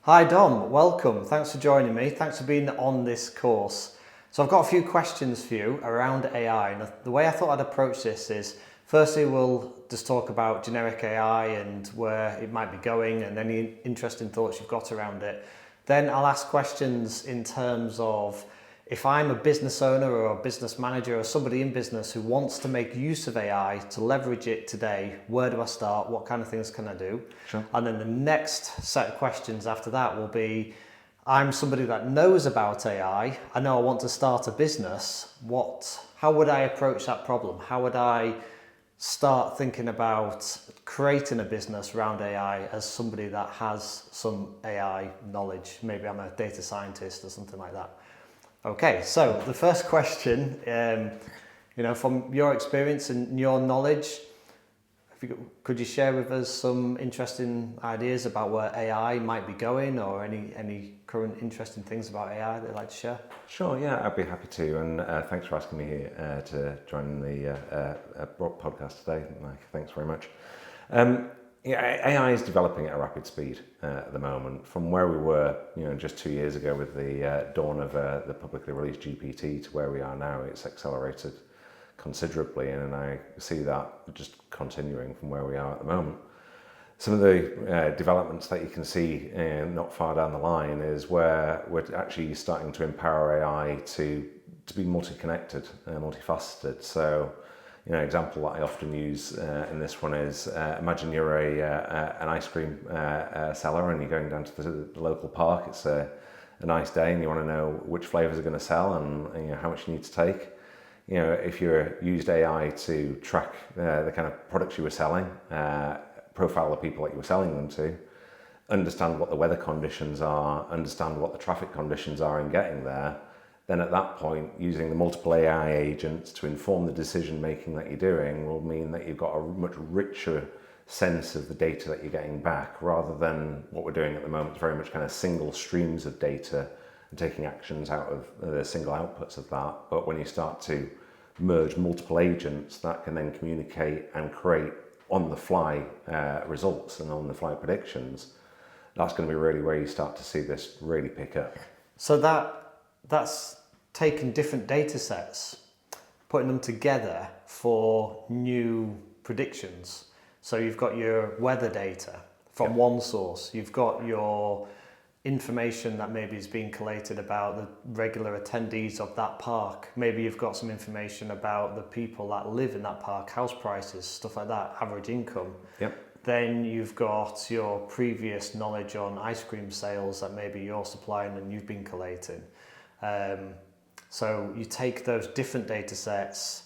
Hi Dom, welcome. Thanks for joining me. Thanks for being on this course. So I've got a few questions for you around AI, and the way I thought I'd approach this is, firstly we'll just talk about generic AI and where it might be going and any interesting thoughts you've got around it. Then I'll ask questions in terms of, if I'm a business owner or a business manager or somebody in business who wants to make use of AI to leverage it today, where do I start? What kind of things can I do? Sure. And then the next set of questions after that will be, I'm somebody that knows about AI. I know I want to start a business. How would I approach that problem? How would I start thinking about creating a business around AI as somebody that has some AI knowledge? Maybe I'm a data scientist or something like that. Okay, so the first question, from your experience and your knowledge, could you share with us some interesting ideas about where AI might be going, or any current interesting things about AI that you'd like to share? Sure, yeah, I'd be happy to, and thanks for asking me here to join the podcast today, Mike. Thanks very much. AI is developing at a rapid speed at the moment. From where we were, just 2 years ago with the dawn of the publicly released GPT to where we are now, it's accelerated considerably, and I see that just continuing from where we are at the moment. Some of the developments that you can see not far down the line is where we're actually starting to empower AI to be multi-connected, multifaceted. So, an example that I often use in this one is, imagine you're an ice cream seller and you're going down to the local park. It's a nice day and you want to know which flavors are going to sell and how much you need to take. If you used AI to track the kind of products you were selling, profile the people that you were selling them to, understand what the weather conditions are, understand what the traffic conditions are in getting there, then at that point, using the multiple AI agents to inform the decision making that you're doing will mean that you've got a much richer sense of the data that you're getting back, rather than what we're doing at the moment, very much kind of single streams of data and taking actions out of the single outputs of that. But when you start to merge multiple agents, that can then communicate and create on the fly results and on the fly predictions. That's going to be really where you start to see this really pick up. So that's taking different data sets, putting them together for new predictions. So you've got your weather data from one source, you've got your information that maybe is being collated about the regular attendees of that park. Maybe you've got some information about the people that live in that park, house prices, stuff like that, average income. Yep. Then you've got your previous knowledge on ice cream sales that maybe you're supplying and you've been collating. So you take those different data sets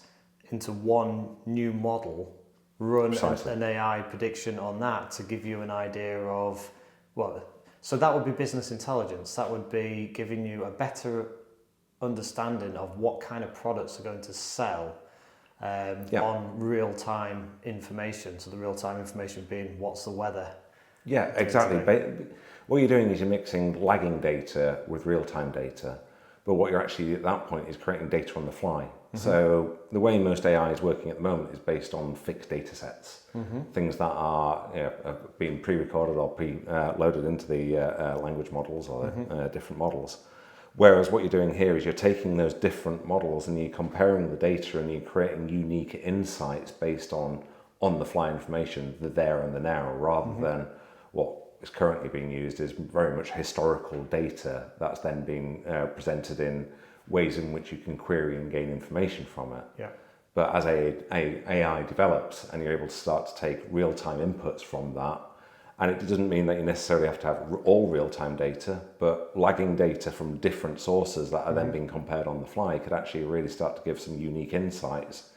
into one new model, run an AI prediction on that to give you an idea of so that would be business intelligence. That would be giving you a better understanding of what kind of products are going to sell on real-time information. So the real-time information being what's the weather. Yeah, exactly. What you're doing is you're mixing lagging data with real-time data. But what you're actually at that point is creating data on the fly. Mm-hmm. So the way most AI is working at the moment is based on fixed data sets, things that are being pre-recorded or pre-loaded into the language models or different models. Whereas what you're doing here is you're taking those different models and you're comparing the data and you're creating unique insights based on the fly information, the there and the now, rather than what is currently being used is very much historical data that's then being presented in ways in which you can query and gain information from it. Yeah. But as AI develops and you're able to start to take real-time inputs from that, and it doesn't mean that you necessarily have to have all real-time data, but lagging data from different sources that are then being compared on the fly could actually really start to give some unique insights,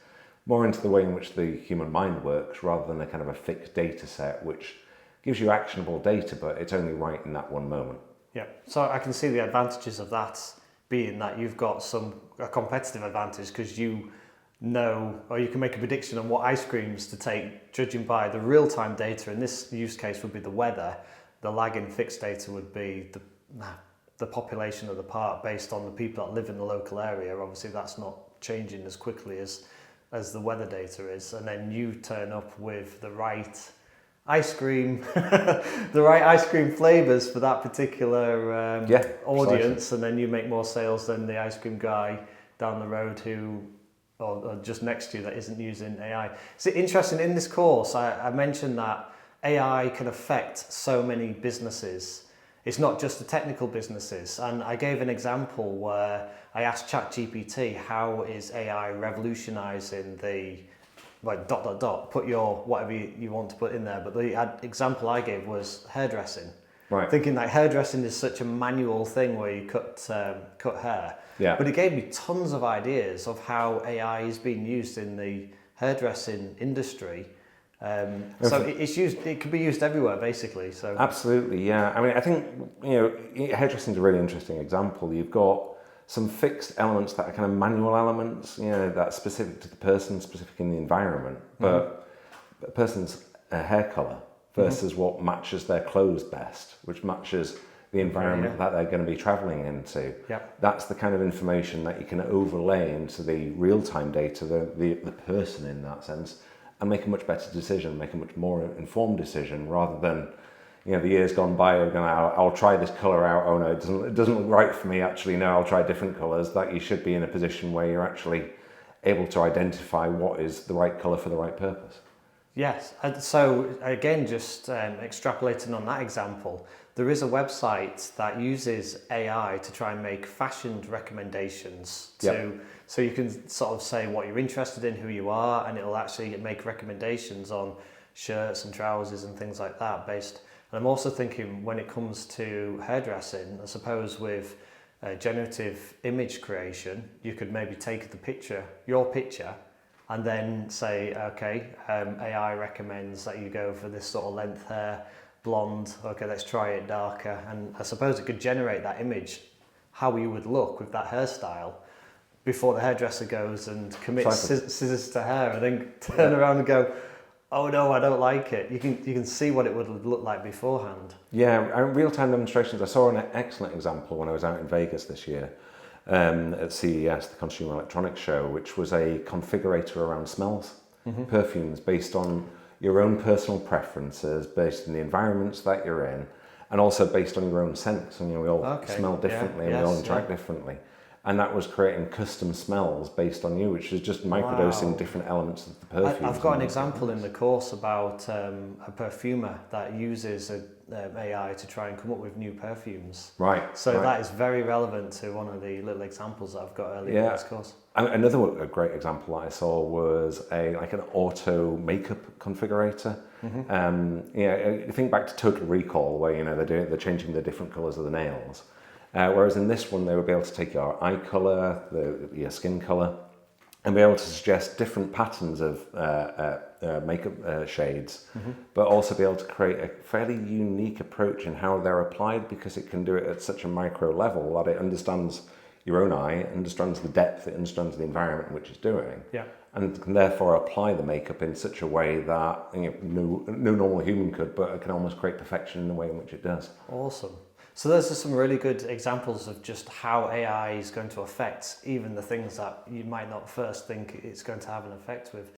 more into the way in which the human mind works, rather than a kind of a fixed data set, which gives you actionable data, but it's only right in that one moment. Yeah, so I can see the advantages of that being that you've got a competitive advantage because you know, or you can make a prediction on what ice creams to take, judging by the real-time data. In this use case would be the weather. The lagging fixed data would be the population of the park based on the people that live in the local area. Obviously that's not changing as quickly as the weather data is. And then you turn up with the right ice cream, the right ice cream flavors for that particular audience, precisely. and then you make more sales than the ice cream guy down the road who, or just next to you, that isn't using AI. It's interesting in this course. I mentioned that AI can affect so many businesses. It's not just the technical businesses. And I gave an example where I asked ChatGPT, how is AI revolutionizing the, like, ... put your whatever you want to put in there. But the example I gave was hairdressing. Right. Thinking that hairdressing is such a manual thing where you cut hair. Yeah. But it gave me tons of ideas of how AI is being used in the hairdressing industry. So it's used. It can be used everywhere, basically. So Absolutely, yeah. I mean, I think, hairdressing is a really interesting example. You've got some fixed elements that are kind of manual elements, that's specific to the person, specific in the environment. But a person's hair color versus what matches their clothes best, which matches the environment that they're going to be traveling into. Yep. That's the kind of information that you can overlay into the real-time data, the person in that sense, and make a much better decision, make a much more informed decision, rather than, the years gone by, you're going, I'll try this color out. Oh no, it doesn't look right for me. Actually, no, I'll try different colors. That you should be in a position where you're actually able to identify what is the right color for the right purpose. yes. And so again, just extrapolating on that example, there is a website that uses AI to try and make fashion recommendations so you can sort of say what you're interested in, who you are, and it'll actually make recommendations on shirts and trousers and things like that based. And I'm also thinking when it comes to hairdressing, I suppose with generative image creation, you could maybe take your picture, and then say, okay, AI recommends that you go for this sort of length hair, blonde, okay, let's try it darker. And I suppose it could generate that image, how you would look with that hairstyle, before the hairdresser goes and commits scissors to hair, and then turn around and go, oh no, I don't like it. You can see what it would look like beforehand. Yeah, real-time demonstrations. I saw an excellent example when I was out in Vegas this year at CES, the Consumer Electronics Show, which was a configurator around smells, perfumes based on your own personal preferences, based on the environments that you're in, and also based on your own sense. And we all smell differently, and we all interact differently. And that was creating custom smells based on you, which is just microdosing different elements of the perfume. I've got an example in the course about a perfumer that uses AI to try and come up with new perfumes. Right. So that is very relevant to one of the little examples that I've got earlier in this course. Another great example that I saw was an auto makeup configurator. Think back to Total Recall, where they're changing the different colours of the nails. Whereas in this one, they would be able to take your eye colour, your skin colour, and be able to suggest different patterns of makeup shades, but also be able to create a fairly unique approach in how they're applied, because it can do it at such a micro level that it understands your own eye, it understands the depth, it understands the environment in which it's doing, and can therefore apply the makeup in such a way that no normal human could, but it can almost create perfection in the way in which it does. Awesome. So those are some really good examples of just how AI is going to affect even the things that you might not first think it's going to have an effect with.